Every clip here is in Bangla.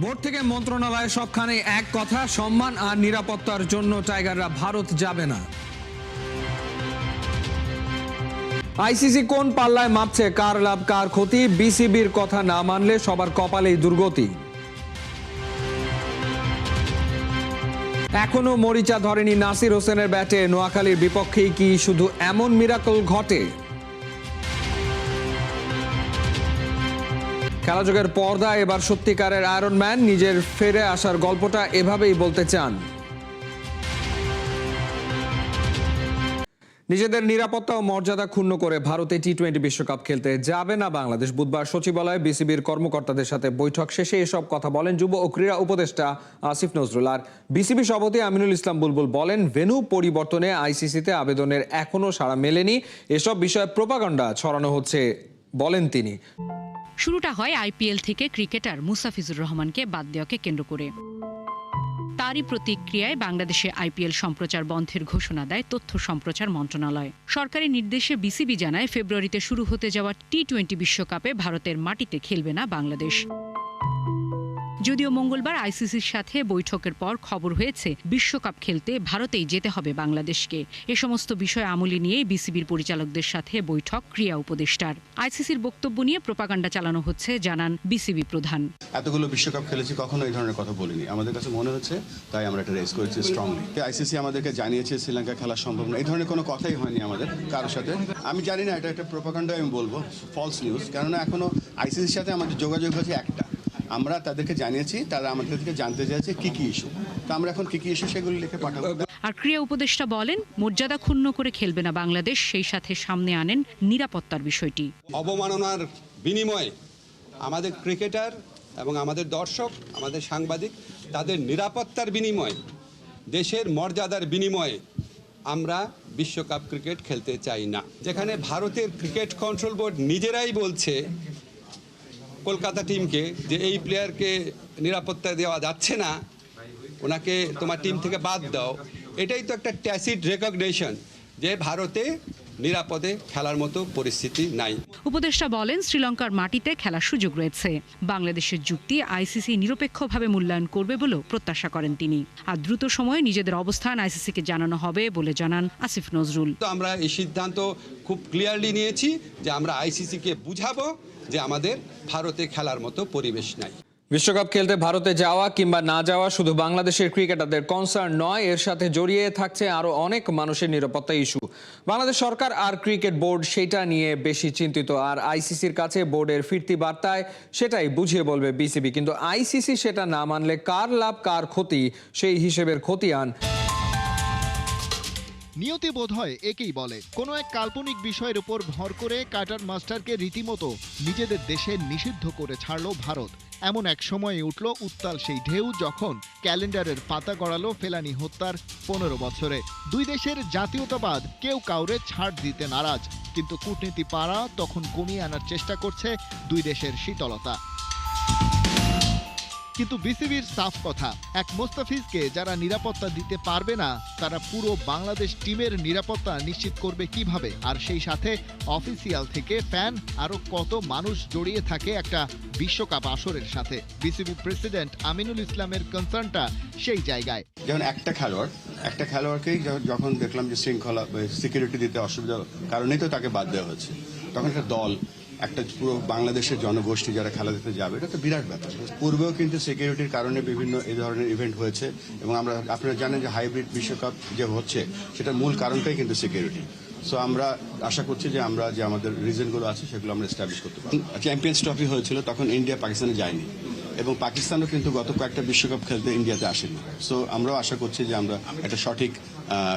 ভোট থেকে মন্ত্রণালয়ে সবখানে এক কথা, সম্মান আর নিরাপত্তার জন্য টাইগাররা ভারত যাবে না। আইসিসি কোন পাল্লায় মাপছে কার লাভ কার ক্ষতি? বিসিবির কথা না মানলে সবার কপালেই দুর্গতি। এখনো মরিচা ধরেনি নাসির হোসেনের ব্যাটে, নোয়াখালীর বিপক্ষেই কি শুধু এমন মিরাকল ঘটে? খেলাযোগের পর্দা এবার সত্যিকারের আয়রন ম্যান, নিজের ফিরে আসার গল্পটা এভাবেই বলতে চান। নিজেদের নিরাপত্তা ও মর্যাদা ক্ষুণ্ণ করে ভারতে টি-20 বিশ্বকাপ খেলতে যাবে না বাংলাদেশ। বুধবার সচিবালয়ে বিসিবির কর্মকর্তাদের সাথে বৈঠক শেষে এসব কথা বলেন যুব ও ক্রীড়া উপদেষ্টা আসিফ নজরুল। আর বিসিবি সভাপতি আমিনুল ইসলাম বুলবুল বলেন, ভেন্যু পরিবর্তনে আইসিসিতে আবেদনের এখনো সাড়া মেলেনি, এসব বিষয়ে প্রোপাগান্ডা ছড়ানো হচ্ছে বলেন তিনি। শুরুটা হয় আইপিএল থেকে ক্রিকেটার মুস্তাফিজুর রহমানকে বাদ দেওয়াকে কেন্দ্র করে। তারই প্রতিক্রিয়ায় বাংলাদেশে আইপিএল সম্প্রচার বন্ধের ঘোষণা দেয় তথ্য সম্প্রচার মন্ত্রণালয়। সরকারি নির্দেশে বিসিবি জানায়, ফেব্রুয়ারিতে শুরু হতে যাওয়া টি-20 বিশ্বকাপে ভারতের মাটিতে খেলবে না বাংলাদেশ। যদিও মঙ্গলবার আইসিসির সাথে বৈঠকের পর খবর হয়েছে বিশ্বকাপ খেলতে ভারতেই যেতে হবে বাংলাদেশকে। এ সমস্ত বিষয় আমলে নিয়ে বিসিবির পরিচালকদের সাথে বৈঠক ক্রীড়া উপদেষ্টার। আইসিসির বক্তব্য নিয়ে প্রোপাগান্ডা চালানো হচ্ছে জানান বিসিবি প্রধান। এতগুলো বিশ্বকাপ খেলেছি, কখনো এই ধরনের কথা বলিনি। আমাদের কাছে মনে হচ্ছে, তাই আমরা এটা রেজ করেছি স্ট্রংলি। আইসিসি আমাদেরকে জানিয়েছে শ্রীলঙ্কা খেলা সম্ভব না, এই ধরনের কোনো কথাই হয়নি আমাদের কারোর সাথে। আমি জানি না, এটা একটা প্রোপাগান্ডা আমি বলবো, ফলস নিউজ। কেননা এখনো আইসিসির সাথে আমাদের যোগাযোগ হচ্ছে একটা, আমরা তাদেরকে জানিয়েছি, তারা আমাদের থেকে জানতে চাইছে কি কি ইস্যু, তো আমরা এখন কি কি ইস্যু সেগুলো লিখে পাঠাবো। আর ক্রীড়া উপদেষ্টা বলেন, মর্যাদা ক্ষুণ্ণ করে খেলবে না বাংলাদেশ, সেই সাথে সামনে আনেন নিরাপত্তার বিষয়টি। অবমাননার বিনিময়ে আমাদের ক্রিকেটার এবং আমাদের দর্শক, আমাদের সাংবাদিক, তাদের নিরাপত্তার বিনিময়ে, দেশের মর্যাদার বিনিময়ে আমরা বিশ্বকাপ ক্রিকেট খেলতে চাই না। যেখানে ভারতের ক্রিকেট কন্ট্রোল বোর্ড নিজেরাই বলছে কলকাতা টিমকে যে এই প্লেয়ারকে নিরাপত্তা দেওয়া যাচ্ছে না, ওনাকে তোমার টিম থেকে বাদ দাও, এটাই তো একটা ট্যাসিড রেকগনিশন যে ভারতে নিরাপদে খেলার মতো পরিস্থিতি নাই। উপদেষ্টা বলেন, শ্রীলঙ্কার মাটিতে খেলার সুযোগ রয়েছে। বাংলাদেশের যুক্তি আইসিসি নিরপেক্ষভাবে মূল্যায়ন করবে বলেও প্রত্যাশা করেন তিনি। আর দ্রুত সময়ে নিজেদের অবস্থান আইসিসিকে জানানো হবে বলে জানান আসিফ নজরুল। তো আমরা এই সিদ্ধান্ত খুব ক্লিয়ারলি নিয়েছি যে আমরা আইসিসিকে বুঝাবো যে আমাদের ভারতে খেলার মতো পরিবেশ নাই। বিশ্বকাপ খেলতে ভারতে যাওয়া কিংবা না যাওয়া শুধু বাংলাদেশের ক্রিকেটারদের কনসার্ন নয়, এর সাথে জড়িয়ে থাকছে আরো অনেক মানুষের নিরাপত্তা ইস্যু। বাংলাদেশ সরকার আর ক্রিকেট বোর্ড সেটা নিয়ে বেশি চিন্তিত। আর আইসিসির কাছে বোর্ডের ফিরতি বার্তায় সেটাই বুঝিয়ে বলবে বিসিবি। কিন্তু আইসিসি সেটা না মানলে কার লাভ কার ক্ষতি, সেই হিসেবের খতিয়ান নিয়তি বোধ হয় একেই বলে। কোনো এক কাল্পনিক বিষয়ের উপর ভর করে কাটার মাস্টারকে রীতিমতো নিজেদের দেশে নিষিদ্ধ করে ছাড়ল ভারত। এমন এক সময়ে উঠল উত্তাল সেই ঢেউ, যখন ক্যালেন্ডারের পাতা গড়ালো ফেলানি হত্যার 15 বছরে। দুই দেশের জাতীয়তাবাদ কেউ কাউরে ছাড় দিতে নারাজ, কিন্তু কূটনীতি পাড়া তখন কমিয়ে আনার চেষ্টা করছে দুই দেশের শীতলতা। কিন্তু বিসিবির সাফ কথা, এক মোস্তাফিজকে যারা নিরাপত্তা দিতে পারবে না, তারা পুরো বাংলাদেশ টিমের নিরাপত্তা নিশ্চিত করবে কিভাবে? আর সেই সাথে অফিসিয়াল থেকে ফ্যান আরো কত মানুষ জড়িয়ে থাকে একটা বিশ্বকাপ আসরের সাথে। বিসিবি প্রেসিডেন্ট আমিনুল ইসলামের কনসার্নটা সেই জায়গায়। যেমন একটা খেলোয়াড়কেই যখন দেখলাম যে শৃঙ্খলা সিকিউরিটি দিতে অসুবিধা কারণেই তো তাকে বাদ দেওয়া হচ্ছে, তখন একটা দল, একটা পুরো বাংলাদেশের জনগোষ্ঠী যারা খেলা দিতে যাবে, এটা তো বিরাট ব্যাপার। পূর্বেও কিন্তু সিকিউরিটির কারণে বিভিন্ন এই ধরনের ইভেন্ট হয়েছে, এবং আপনারা জানেন যে হাইব্রিড বিশ্বকাপ যে হচ্ছে সেটার মূল কারণটাই কিন্তু সিকিউরিটি। সো আমরা আশা করছি যে আমরা যে আমাদের রিজনগুলো আছে সেগুলো আমরা এস্টাবলিশ করতে পারি। চ্যাম্পিয়ন্স ট্রফি হয়েছিল, তখন ইন্ডিয়া পাকিস্তানে যায়নি, এবং পাকিস্তানও কিন্তু গত কয়েকটা বিশ্বকাপ খেলতে ইন্ডিয়াতে আসেনি। সো আমরাও আশা করছি যে আমরা একটা সঠিক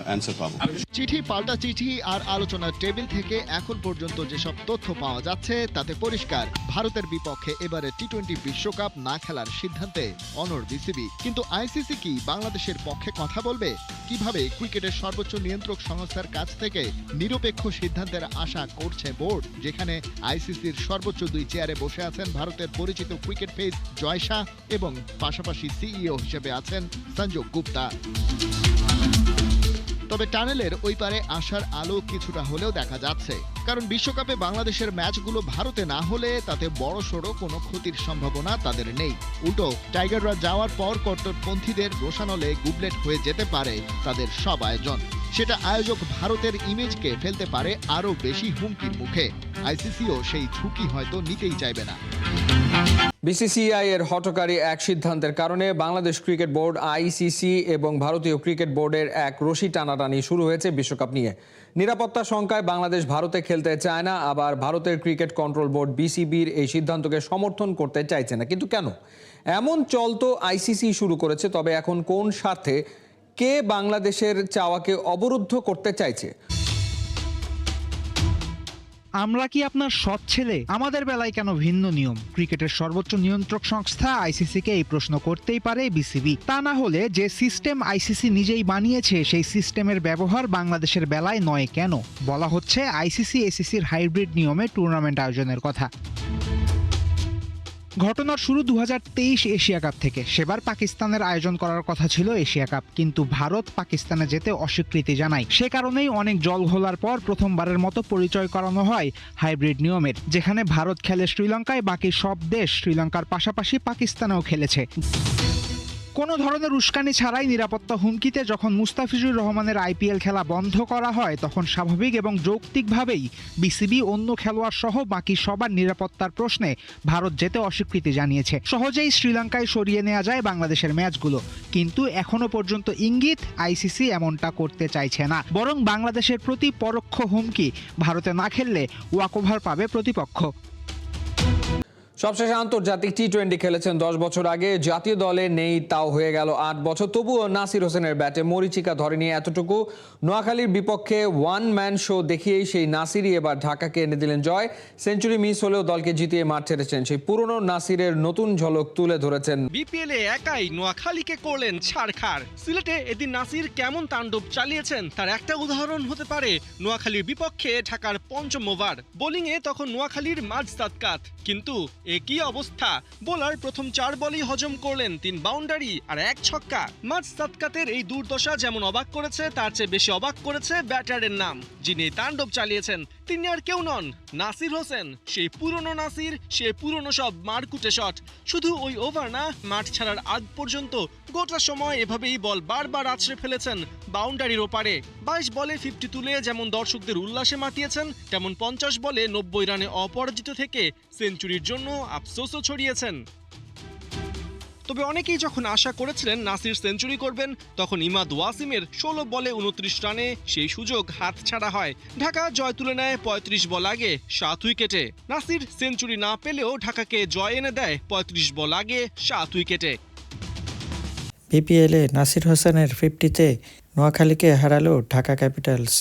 অ্যান্সার পাবো। চিঠি পাল্টা চিঠি আর আলোচনার টেবিল থেকে এখন পর্যন্ত যেসব তথ্য পাওয়া যাচ্ছে তাতে পরিষ্কার, ভারতের বিপক্ষে এবারে টি-20 বিশ্বকাপ না খেলার সিদ্ধান্তে অনড় বিসিবি। কিন্তু আইসিসি কি বাংলাদেশের পক্ষে কথা বলবে? কিভাবে ক্রিকেটের সর্বোচ্চ নিয়ন্ত্রক সংস্থার কাছ থেকে নিরপেক্ষ সিদ্ধান্তের আশা করছে বোর্ড, যেখানে আইসিসির সর্বোচ্চ 2 চেয়ারে বসে আছেন ভারতের পরিচিত ক্রিকেট ফেস জয় শাহ, এবং পাশাপাশি সিইও হিসেবে আছেন সঞ্জয় গুপ্তা। তবে টানেলের ওই পারে আসার আলো কিছুটা হলেও দেখা যাচ্ছে, কারণ বিশ্বকাপে বাংলাদেশের ম্যাচগুলো ভারতে না হলে তাতে বড়সড় কোনো ক্ষতির সম্ভাবনা তাদের নেই। উল্টো টাইগাররা যাওয়ার পর কট্টরপন্থীদের রোষানলে গুবলেট হয়ে যেতে পারে তাদের সব আয়োজন। সেটা আয়োজক ভারতের ইমেজকে ফেলতে পারে আরও বেশি হুমকির মুখে। আইসিসিও সেই ঝুঁকি হয়তো নিতেই চাইবে না। বিসিসিআই এর হঠকারী এক সিদ্ধান্তের কারণে বাংলাদেশ ক্রিকেট বোর্ড, আইসিসি এবং ভারতীয় ক্রিকেট বোর্ডের এক রশি টানাটানি শুরু হয়েছে বিশ্বকাপ নিয়ে। নিরাপত্তা শঙ্কায় বাংলাদেশ ভারতে খেলতে চায় না, আবার ভারতের ক্রিকেট কন্ট্রোল বোর্ড বিসিবির এই সিদ্ধান্তকে সমর্থন করতে চাইছে না। কিন্তু কেন এমন চল তো আইসিসি শুরু করেছে, তবে এখন কোন স্বার্থে কে বাংলাদেশের চাওয়াকে অবরুদ্ধ করতে চাইছে? আমরা কি আপনার সৎ ছেলে? আমাদের বেলায় কেন ভিন্ন নিয়ম? ক্রিকেটের সর্বোচ্চ নিয়ন্ত্রক সংস্থা আইসিসিকে এই প্রশ্ন করতেই পারে বিসিবি। তা না হলে যে সিস্টেম আইসিসি নিজেই বানিয়েছে সেই সিস্টেমের ব্যবহার বাংলাদেশের বেলায় নয় কেন? বলা হচ্ছে আইসিসি এসিসির হাইব্রিড নিয়মে টুর্নামেন্ট আয়োজনের কথা। ঘটনার শুরু 2023 এশিয়া কাপ থেকে। সেবার পাকিস্তানের আয়োজন করার কথা ছিল এশিয়া কাপ, কিন্তু ভারত পাকিস্তানে যেতে অস্বীকৃতি জানায়। সে কারণেই অনেক জল ঘোলার পর প্রথমবারের মতো পরিচয় করানো হয় হাইব্রিড নিয়মের, যেখানে ভারত খেলে শ্রীলঙ্কায়, বাকি সব দেশ শ্রীলঙ্কার পাশাপাশি পাকিস্তানেও খেলেছে। কোনো ধরনের উস্কানি ছাড়াই নিরাপত্তা হুমকিতে যখন মুস্তাফিজুর রহমানের আইপিএল খেলা বন্ধ করা হয়, তখন স্বাভাবিক এবং যৌক্তিকভাবেই বিসিবি অন্য খেলোয়াড় সহ বাকি সবার নিরাপত্তার প্রশ্নে ভারত যেতে অস্বীকৃতি জানিয়েছে। সহজেই শ্রীলঙ্কায় সরিয়ে নেওয়া যায় বাংলাদেশের ম্যাচগুলো, কিন্তু এখনো পর্যন্ত ইঙ্গিত আইসিসি এমনটা করতে চাইছে না। বরং বাংলাদেশের প্রতি পরোক্ষ হুমকি, ভারতে না খেললে ওয়াকওভার পাবে প্রতিপক্ষ। সবশেষে আন্তর্জাতিক টি-20 খেলেছেন 10 বছর আগে, জাতীয় দলে নেই তাও হয়ে গেল 8 বছর। তবুও নাসির হোসেনের ব্যাটে মরিচিকা ধরেনি এতটুকু। নোয়াখালীর বিপক্ষে ওয়ান ম্যান শো দেখিয়েই সেই নাসিরই এবার ঢাকাকে এনে দিলেন জয়। সেঞ্চুরি মিস হলেও দলকে জিতিয়ে মাঠ ছেড়েছেন সেই পুরনো নাসিরের নতুন ঝলক তুলে ধরেছেন। বিপিএলে একাই নোয়াখালীকে করলেন ছাড়খাড়। সিলেটে এদিন নাসির কেমন তাণ্ডব চালিয়েছেন তার একটা উদাহরণ হতে পারে নোয়াখালীর বিপক্ষে ঢাকার পঞ্চম ওভার। বোলিংয়ে তখন নোয়াখালীর মাঝ সাদকাত, কিন্তু একই অবস্থা। বোলার প্রথম 4 বলেই হজম করলেন 3 বাউন্ডারি আর 1 ছক্কা। মাঝ সাদকাতের এই দুর্দশা যেমন অবাক করেছে, তার চেয়ে বেশি অবাক করেছে ব্যাটারের নাম, যিনি তাণ্ডব চালিয়েছেন। তিনি আর কেউ নন, নাসির হোসেন। সেই পুরনো নাসির, সেই পুরনো সব মারকুটে শট। শুধু ওই ওভার না, মাঠ ছাড়ার আগ পর্যন্ত গোটা সময় এভাবেই বল বারবার আছড়ে ফেলেছেন বাউন্ডারির ওপারে। 22 বলে 50 তুলে যেমন দর্শকদের উল্লাসে মাতিয়েছেন, তেমন 50 বলে 90 রানে অপরাজিত থেকে সেঞ্চুরির জন্য আফসোসও ছড়িয়েছেন। তবে অনেকেই যখন আশা করেছিলেন নাসির সেঞ্চুরি করবেন, তখন ইমাদ ওয়াসিমের 16 বলে 29 রানে সেই সুযোগ হাতছাড়া হয়। ঢাকা জয় তুলে নেয় 35 বল আগে 7 উইকেটে। নাসির সেঞ্চুরি না পেলেও ঢাকাকে জয় এনে দেয় 35 বল আগে 7 উইকেটে। বিপিএলে নাসির হোসেনের 50-তে নোয়াখালীকে হারালো ঢাকা ক্যাপিটালস।